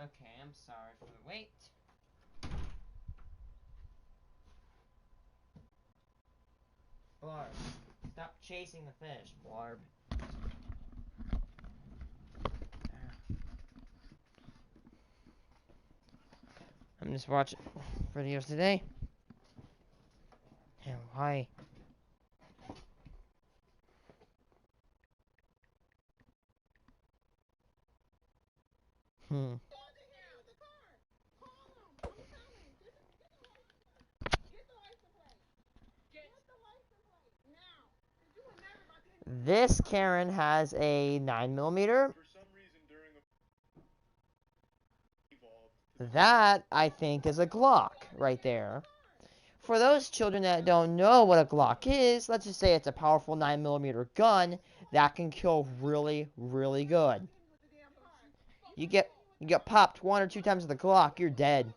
Okay, I'm sorry for the wait. Blarb, stop chasing the fish, Blarb. I'm just watching videos today. And why? This Karen has a 9mm. That, I think, is a Glock right there. For those children that don't know what a Glock is, let's just say it's a powerful 9mm gun that can kill really, really good. You get popped 1 or 2 times with a Glock, you're dead.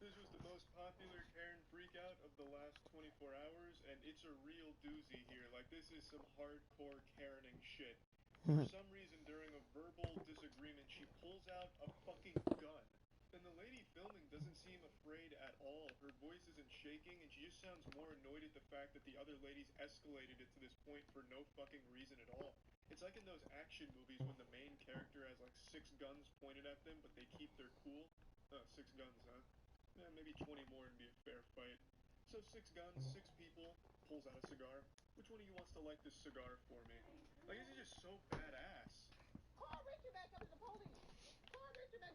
This was the most popular Karen freakout of the last 24 hours, and it's a real doozy here. Like, this is some hardcore Karening shit. For some reason, during a verbal disagreement, she pulls out a fucking gun. And the lady filming doesn't seem afraid at all. Her voice isn't shaking, and she just sounds more annoyed at the fact that the other ladies escalated it to this point for no fucking reason at all. It's like in those action movies when the main character has like 6 guns pointed at them, but they keep their cool. 6 guns, huh? Yeah, maybe 20 more and be a fair fight. So 6 guns, 6 people, pulls out a cigar. Which one of you wants to light this cigar for me? Like, this is just so badass.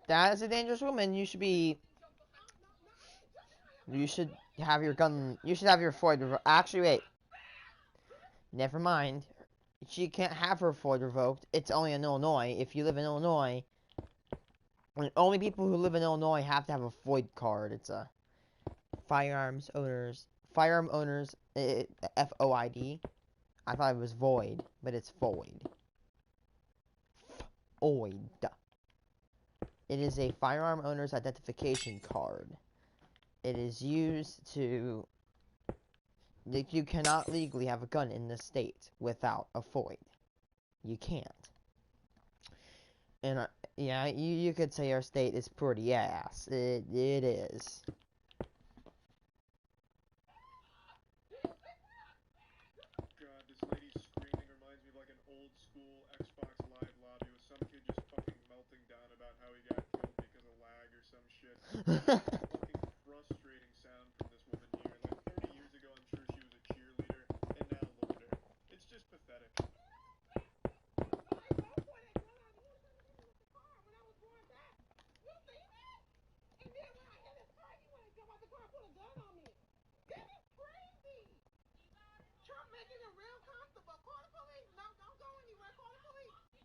That is a dangerous woman. You should have your gun. You should have your FOID. Actually, wait. Never mind. She can't have her FOID revoked. It's only in Illinois. If you live in Illinois, and only people who live in Illinois have to have a FOID card. It's a firearm owners, FOID. I thought it was void, but it's FOID. FOID. It is a firearm owner's identification card. It is used to... You cannot legally have a gun in this state without a FOID. You can't. And, yeah, you could say our state is pretty ass. It is. God, this lady's screaming reminds me of like an old school Xbox Live lobby with some kid just fucking melting down about how he got killed because of lag or some shit. Fucking frustrating sound from this woman here. Like 30 years ago, I'm sure she was a cheerleader, and now look at her. It's just pathetic.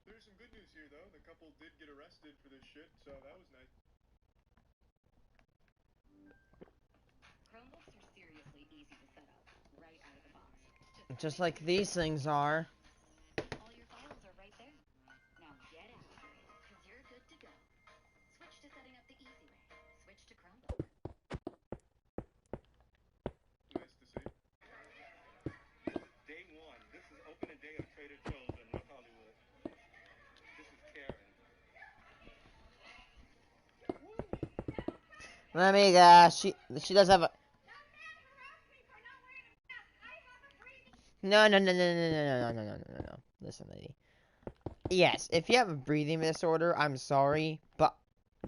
There's some good news here, though. The couple did get arrested for this shit, so that was nice. Chromebooks are seriously easy to set up, right out of the box. Just like these things are. All your files are right there. Now get after it, because you're good to go. Switch to setting up the easy way. Switch to Chromebook. Nice to see. Day 1. This is opening day of Trader Joe's in North Hollywood. This is Karen. Let me guess. She does have a... No. Listen, lady. Yes, if you have a breathing disorder, I'm sorry, but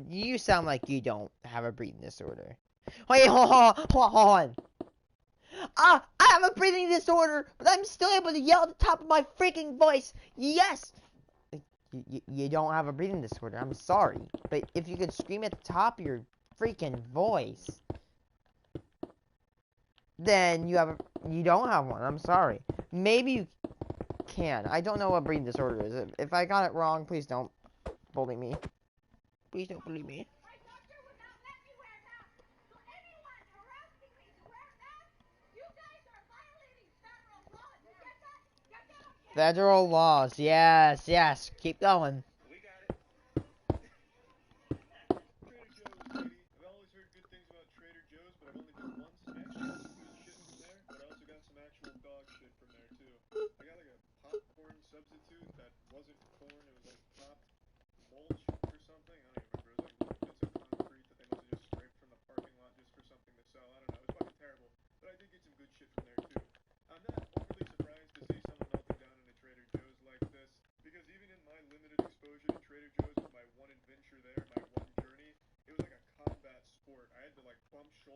you sound like you don't have a breathing disorder. Wait, hold on. I have a breathing disorder, but I'm still able to yell at the top of my freaking voice. Yes! You don't have a breathing disorder, I'm sorry. But if you could scream at the top of your freaking voice, then you don't have one, I'm sorry. Maybe you can. I don't know what breathing disorder is. If I got it wrong, please don't bully me. Please don't bully me. Federal laws, yes. Keep going. We got it. Trader Joe's, lady. I've always heard good things about Trader Joe's, but I've only been once. Actually, some good shit from there, but I also got some actual dog shit from there, too. I got like a popcorn substitute that wasn't corn, it was like popped mulch or something. I don't even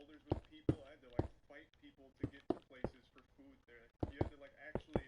shoulders with people. I had to like fight people to get to places for food there. You had to like actually,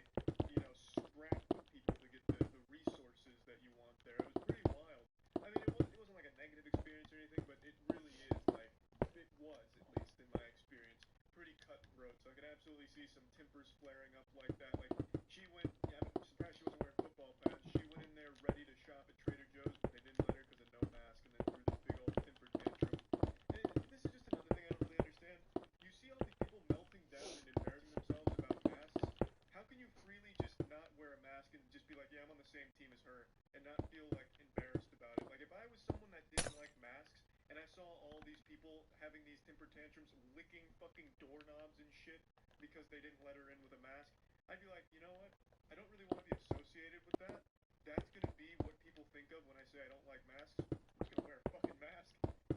scrap with people to get the resources that you want there. It was pretty wild. I mean, it wasn't like a negative experience or anything, but it really is like, it was, at least in my experience, pretty cutthroat. So I could absolutely see some tempers flaring up like that. Like, she went, yeah, I'm surprised she wasn't wearing football pads. She went in there ready to shop at Trader Joe's, but they didn't let her because of no mask, and then threw this big old temper tantrum. And this is just another thing I don't really understand. You see all these people melting down and embarrassing themselves about masks. How can you freely just not wear a mask and just be like, yeah, I'm on the same team as her, and not feel like embarrassed about it? Like, if I was someone that didn't like masks, and I saw all these people having these temper tantrums, licking fucking doorknobs and shit because they didn't let her in with a mask, I'd be like, you know what? I don't really want to be associated with that. That's gonna be what people think of when I say I don't like masks. I'm just gonna wear a fucking mask.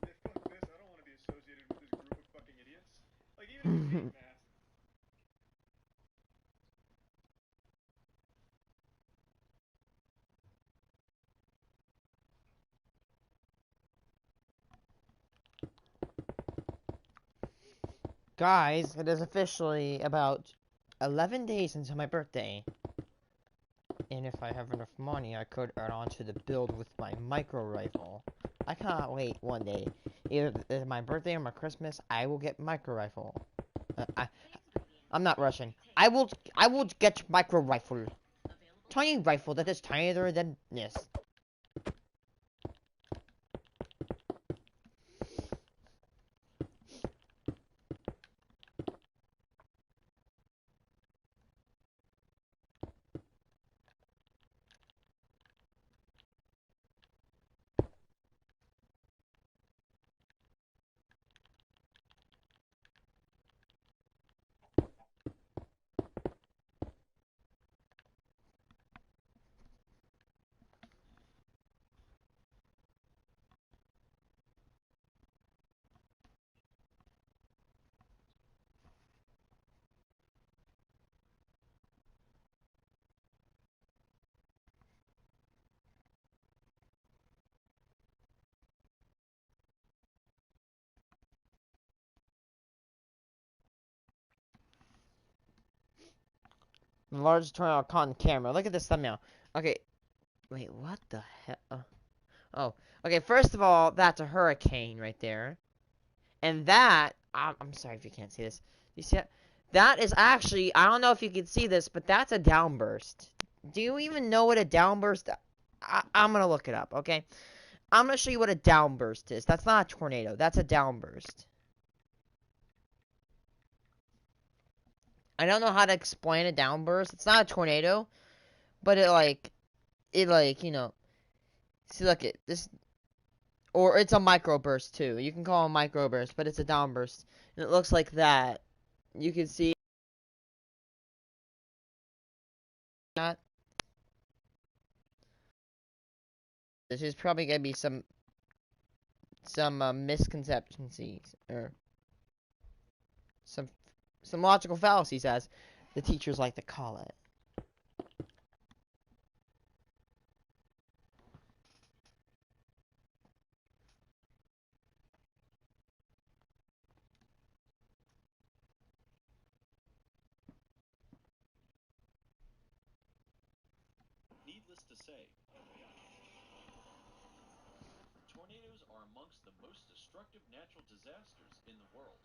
Yeah, fuck this. I don't want to be associated with this group of fucking idiots. Like, even if you hate masks. Guys, it is officially about 11 days until my birthday. And if I have enough money, I could add on to the build with my micro rifle. I cannot wait one day. Either it's my birthday or my Christmas, I will get micro rifle. I'm not rushing. I will get micro rifle. Tiny rifle that is tinier than this. The largest tornado caught on camera. Look at this thumbnail. Okay, wait, what the hell? Oh, okay. First of all, that's a hurricane right there, and that I'm sorry if you can't see this. You see it? That is actually, I don't know if you can see this, but that's a downburst. Do you even know what a downburst? I'm gonna look it up. Okay, I'm gonna show you what a downburst is. That's not a tornado. That's a downburst. I don't know how to explain a downburst. It's not a tornado, but see, look at this, or it's a microburst too. You can call it a microburst, but it's a downburst, and it looks like that. You can see that. This is probably gonna be some misconceptions or some logical fallacies, as the teachers like to call it. Needless to say, tornadoes are amongst the most destructive natural disasters in the world.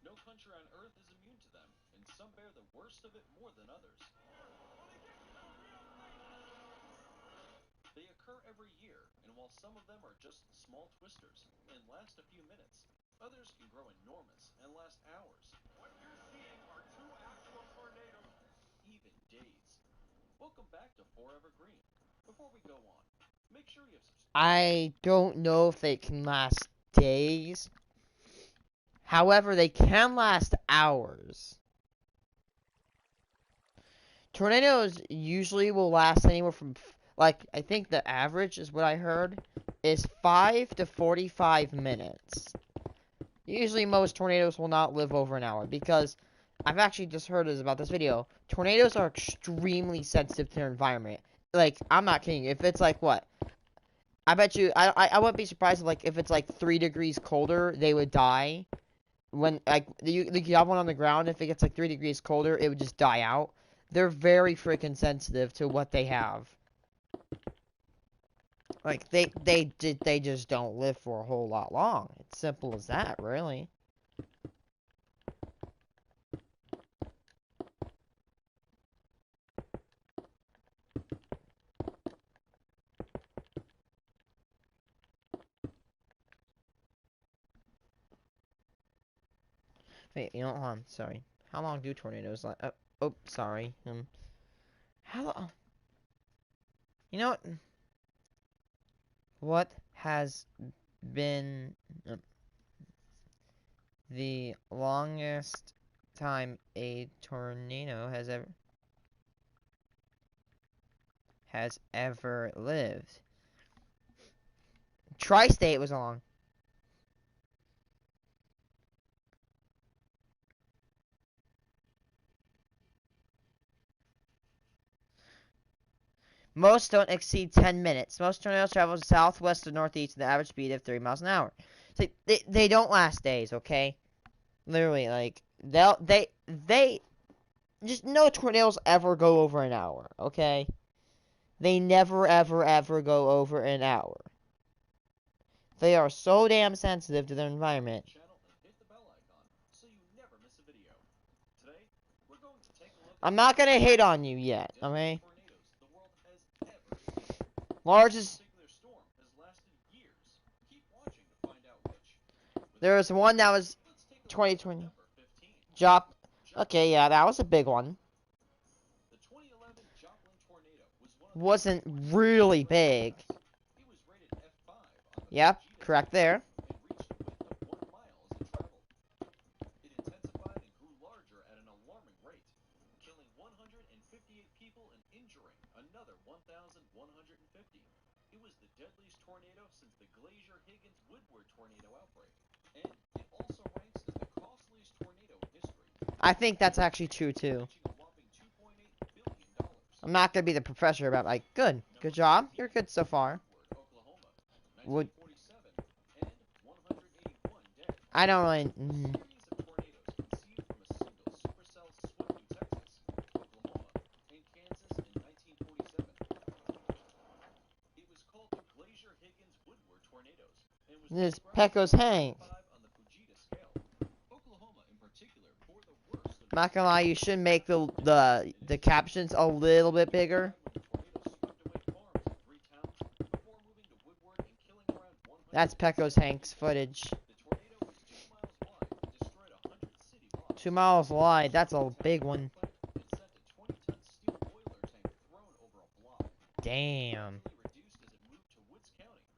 No country on Earth is immune to them, and some bear the worst of it more than others. They occur every year, and while some of them are just small twisters and last a few minutes, others can grow enormous and last hours. What you're seeing are two actual tornadoes. Even days. Welcome back to Forever Green. Before we go on, make sure you have subscribed. I don't know if they can last days. However, they can last hours. Tornadoes usually will last anywhere from, like, I think the average is what I heard, is 5 to 45 minutes. Usually most tornadoes will not live over an hour, because I've actually just heard about this video. Tornadoes are extremely sensitive to their environment. Like, I'm not kidding. If it's like, what? I bet you, I wouldn't be surprised if, like, if it's like 3 degrees colder, they would die. when you have one on the ground, if it gets like 3 degrees colder, it would just die out. They're very freaking sensitive to what they have. Like they just don't live for a whole lot long. It's simple as that, really. Wait, you know, hold on, sorry. How long do tornadoes last? Oh, sorry. How long? You know what? What has been the longest time a tornado has ever lived? Tri-state was long. Most don't exceed 10 minutes. Most tornadoes travel southwest to northeast at the average speed of 3 miles an hour. So they don't last days, okay? Literally, like, they just no tornadoes ever go over an hour, okay? They never, ever, ever go over an hour. They are so damn sensitive to their environment. Channel and hit the bell icon so you never miss a video. Today, we're going to take a look at I'm not gonna hate on you yet, okay? tornadoes the world has ever seen. Largest. This particular storm has lasted years. Keep watching to find out which. There was one that was Let's take a look at 2020. number 15. Drop. Okay, yeah, that was a big one. The 2011 Joplin tornado was one of Wasn't really big. It was rated F5 on the Yep, Fujita correct there. and reached a width of 1 mile as it traveled. It intensified and grew larger at an alarming rate, killing 158 people and injuring another 1,150. It was the deadliest tornado since the Glacier-Higgins-Woodward tornado outbreak, and it also ranks as the costliest tornado in history. I think that's actually true too. Reaching a whopping $2.8 billion. I'm not gonna be the professor about like, good job, you're good so far. Oklahoma, Would 1947, and 181 dead. I don't really. Series of tornadoes conceived from a single supercell swept through Texas, Oklahoma, and Kansas in 1947. It was called the Glacier-Higgins-Woodward tornadoes, and was This described Pecos as Hank. 5 on the Fujita scale. Oklahoma, in particular, bore the worst of Not gonna lie, you should make the captions a little bit bigger. That's Pecos Hank's footage. The tornado was 2 miles wide and destroyed 100 city blocks. 2 miles wide. That's a big one. It sent a 20-ton steel boiler tank thrown over a block. Damn. Reduced as it moved to Woods County.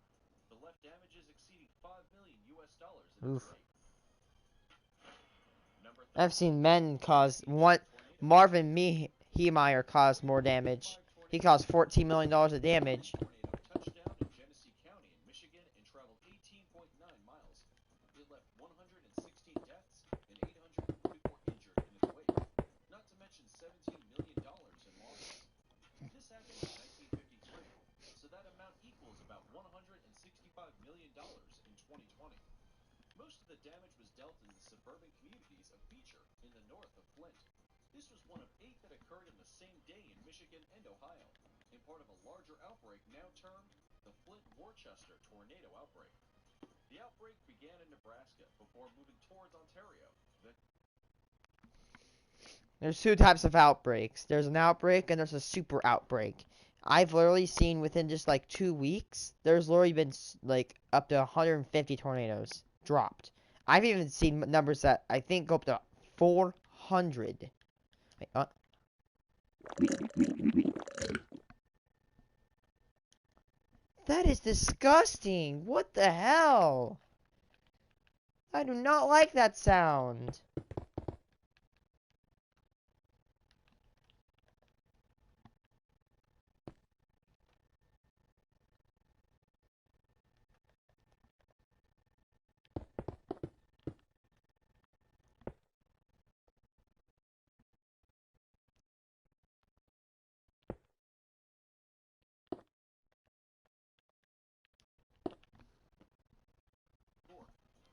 The left damages exceeding $5 million in Oof. its wake. Number I've seen men cause one. Marvin Heemeyer caused more damage. He caused $14 million of damage. tornado touched down in Genesee County in Michigan and traveled 18.9 miles. It left 116 deaths and 844 injured in its wake, not to mention $17 million in losses. This happened in 1953, so that amount equals about $165 million in 2020. Most of the damage was dealt in the suburban communities of Beecher in the north of Flint. This was one of 8 that occurred in the same day in Michigan and Ohio, and part of a larger outbreak now termed the Flint-Worcester tornado outbreak. The outbreak began in Nebraska before moving towards Ontario. There's 2 types of outbreaks. There's an outbreak and there's a super outbreak. I've literally seen within just like 2 weeks, there's literally been like up to 150 tornadoes dropped. I've even seen numbers that I think go up to 400. Wait, that is disgusting. What the hell? I do not like that sound.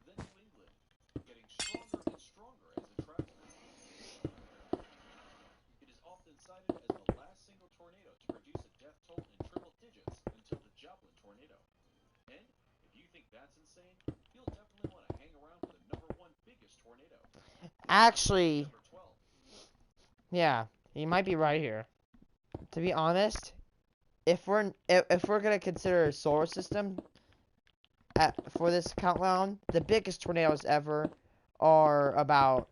Then New England, getting stronger Actually, Number 12. yeah, you might be right here. To be honest, if we're gonna consider a solar system for this countdown, the biggest tornadoes ever are about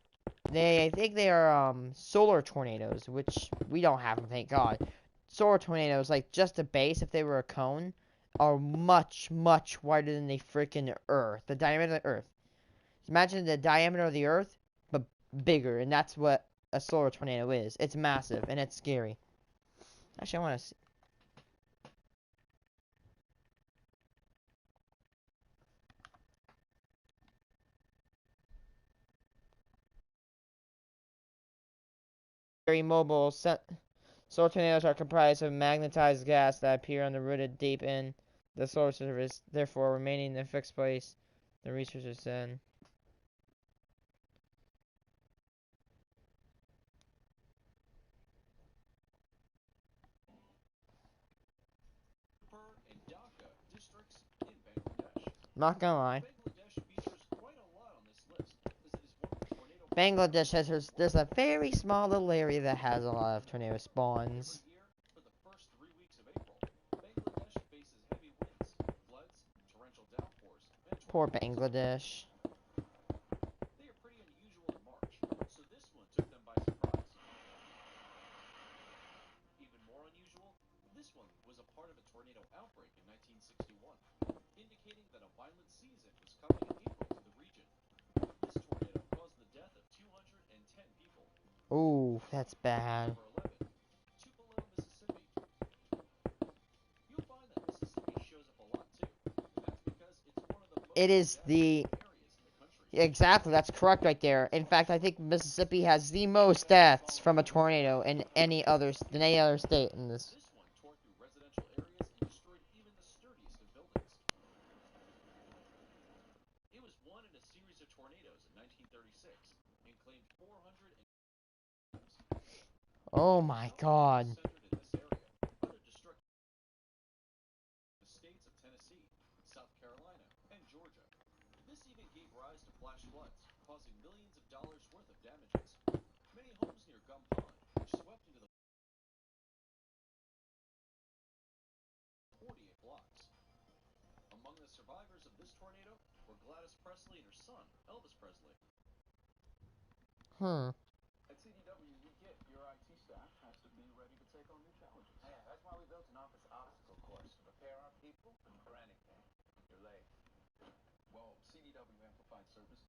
I think they are solar tornadoes, which we don't have them, thank God. Solar tornadoes, like just the base, if they were a cone, are much wider than the freaking Earth, the diameter of the Earth. Imagine the diameter of the Earth, but bigger, and that's what a solar tornado is. It's massive and it's scary. Actually, I want to see. Very mobile. Solar tornadoes are comprised of magnetized gas that appear on the rooted deep in the solar surface, therefore remaining in a fixed place, the researchers said. And Dhaka districts in Bangladesh. Not gonna lie. Bangladesh features quite a lot on this list, as it is one of the tornado Bangladesh there's a very small little area that has a lot of tornado spawns. Every year, for the first 3 weeks of April, Bangladesh faces heavy winds, floods, torrential downpours, and Poor tornadoes. Bangladesh. They are pretty unusual in March, so this one took them by surprise. Even more unusual, this one was a part of a tornado outbreak in 1961, indicating that a violent season was coming in April to the region. This tornado caused the death of 210 people. Ooh, that's bad. Number 11, Tupelo, Mississippi. You'll find that Mississippi shows up a lot too, and that's because it's one of the most It is the areas in the country. exactly, that's correct right there. In fact, I think Mississippi has the most deaths from a tornado than any other state in this. This one tore through residential areas and destroyed even the sturdiest of buildings. It was one in a series of tornadoes in 1936 and claimed 400. Oh my God. Centered in this area. Other destruction in the states of Tennessee, South Carolina, and Georgia. This even gave rise to flash floods, causing millions of dollars worth of damages. Many homes near Gum Pond, which swept into the 48 blocks. Among the survivors of this tornado were Gladys Presley and her son, Elvis Presley. At CDW, we get your IT staff has to be ready to take on new challenges. Yeah, that's why we built an office obstacle course to prepare our people for anything. You're late. Well, CDW Amplified Service.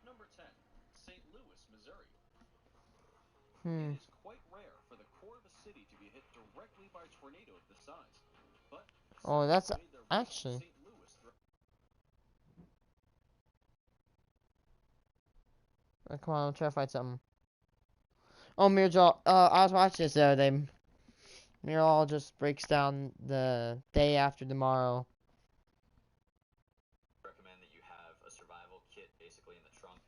Number 10, St. Louis, Missouri. Hmm. It is quite rare for the core of a city to be hit directly by a tornado of this size. But Oh, that's made their way to actually. St. Louis. Come on, I'll try to find something. Oh, Mirjal, I was watching this the other day. Mirjal just breaks down the day after tomorrow. Recommend that you have a survival kit basically in the trunk.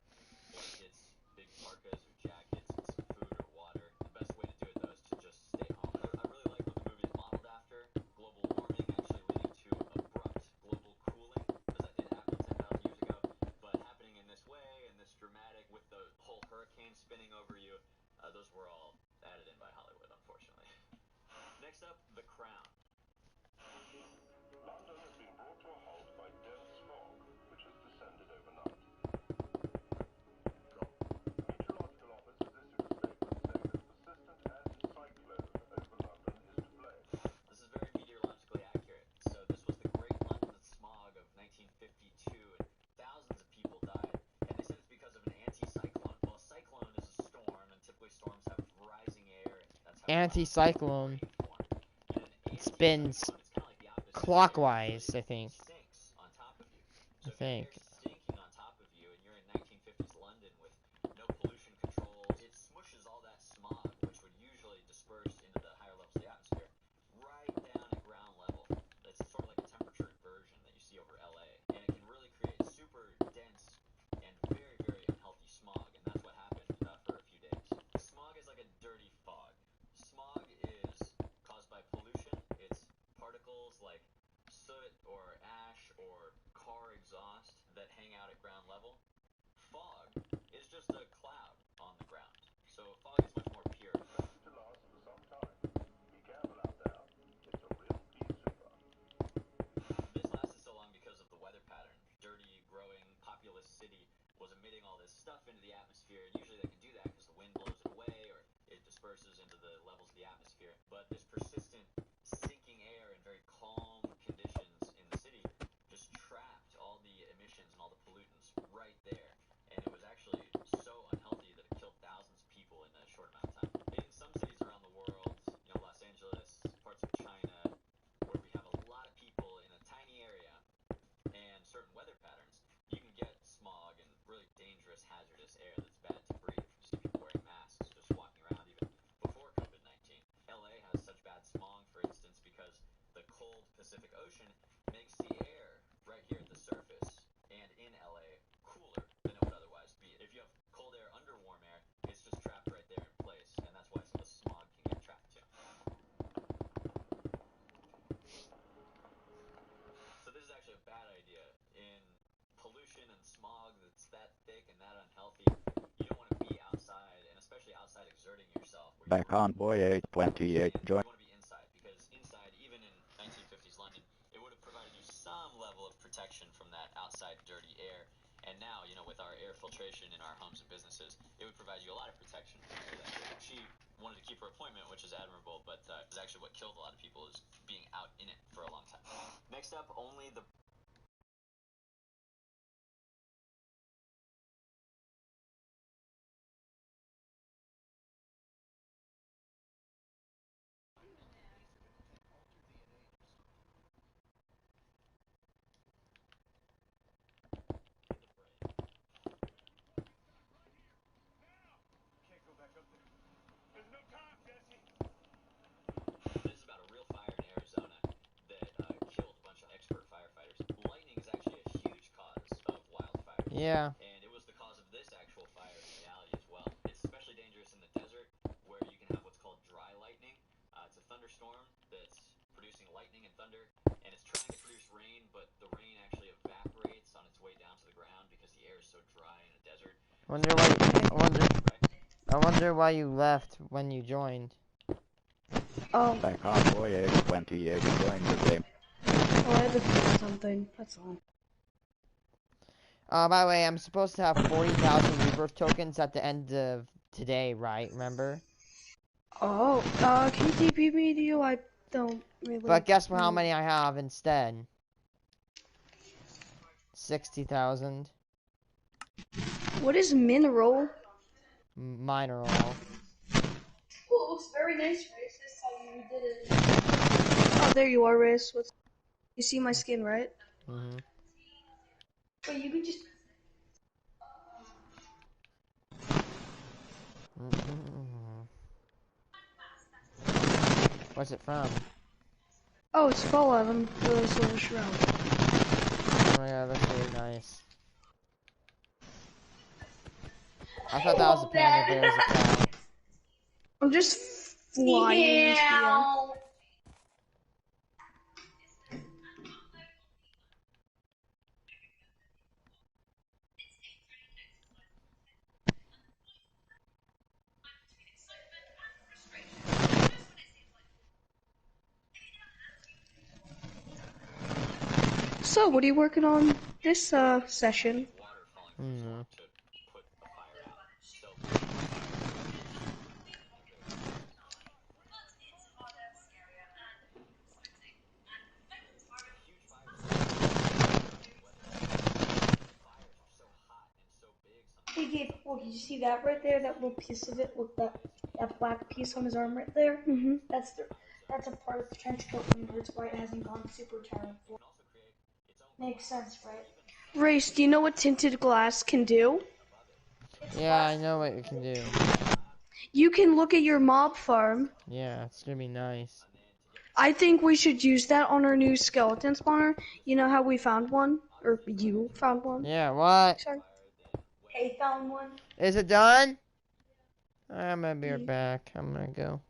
Blankets, big parkas or jackets, and some food or water. The best way to do it though is to just stay home. I really like what the movie is modeled after. Global warming actually leading to abrupt global cooling, as that did happen 10,000 years ago. But happening in this way and this dramatic with the whole hurricane spinning over you, those were all added in by Hollywood, unfortunately. Next up, The Crown. London has been brought to a halt by dense smog, which has descended overnight. Meteorological office has issued a statement saying that persistent anticyclone over London is to blame. This is very meteorologically accurate. So this was the Great London Smog of 1952, and thousands of people died. And they said it's because of an anticyclone. Well, a cyclone is a storm, and typically storms have rising air, and that's how Anticyclone. rain form. And an It spins anticyclone, it's kind of like the opposite. clockwise, I think. It sinks on top of you. I So if think. your air's sinking on top of you, and you're in 1950s London with no pollution controls, it smushes all that smog, which would usually disperse into the higher levels of the atmosphere, right down at ground level. It's sort of like a temperature inversion that you see over LA, and it can really create super dense and very, very unhealthy smog, and that's what happened for a few days. Smog is like a dirty fog. Smog is caused by pollution. It's particles like soot or ash exhaust that hang out at ground level. Fog is just a cloud on the ground. So fog is much more pure. To last for some time. Be careful out there. It's a real pea souper. This lasted so long because of the weather pattern. Dirty, growing, populous city was emitting all this stuff into the atmosphere, and usually they can do that because the wind blows it away or it disperses into the levels of the atmosphere. But this persistent sinking air and very calm conditions in the city just trapped all the emissions and all the pollutants right there. And it was actually so unhealthy that it killed thousands of people in a short amount of time. In some cities around the world, Los Angeles, parts of China, where we have a lot of people in a tiny area and certain weather patterns, you can get smog and really dangerous, hazardous air that's bad to breathe. You see people wearing masks just walking around even before COVID-19. LA has such bad smog, for instance, because the cold Pacific Ocean makes the air right here at the surface and in LA cooler than it would otherwise be. If you have cold air under warm air, it's just trapped right there in place, and that's why some of the smog can get trapped too. So this is actually a bad idea. In pollution and smog that's that thick and that unhealthy, you don't want to be outside, and especially outside exerting yourself. Back on boy 828, join. You want to be inside, because inside, even in 1950s London, it would have provided you some level of protection from that outside dirty air. And now, with our air filtration in our homes and businesses, it would provide you a lot of protection. She wanted to keep her appointment, which is admirable, but it's actually what killed a lot of people is being out in it for a long time. Next up, only the Can't go back up there. There's no time, Jesse. This is about a real fire in Arizona that killed a bunch of expert firefighters. Lightning is actually a huge cause of wildfires. Yeah. And it was the cause of this actual fire in reality as well. It's especially dangerous in the desert where you can have what's called dry lightning. It's a thunderstorm that's producing lightning and thunder, and it's trying to produce rain, but the rain actually evaporates on its way down to the ground because the air is so dry in a desert. I wonder why you left when you joined. Oh, Back on boy 828, join the game. oh, I had to do something. That's all. By the way, I'm supposed to have 40,000 rebirth tokens at the end of today, right? Remember? Oh, can you TP me to you? I don't really. But guess how know. many I have instead? 60,000. What is mineral? Mineral. Oh, it looks very nice, Rayce. This time you did it. Oh, there you are, Rayce. You see my skin, right? Mm-hmm. But you can just. What's it from? Oh, it's Fallout. The Silver Shroud. Oh my god, that's really nice. I thought that was a panda bear's attack. I'm just flying in this air. So, what are you working on this session? Water falling from Mm-hmm. to put the fire out. So huge fires are so hot and so big sometimes. Hey Gabe, oh, did you see that right there? That little piece of it? Look, that black piece on his arm right there? Mm-hmm. That's a part of the trench coat, and that's why it hasn't gone super tired. Makes sense, right? Rayce, do you know what tinted glass can do? Yeah, I know what it can do. You can look at your mob farm. Yeah, it's gonna be nice. I think we should use that on our new skeleton spawner. You know how we found one? Or you found one? Yeah, what? Sorry. Hey, found one. Is it done? I'm gonna be right back. I'm gonna go.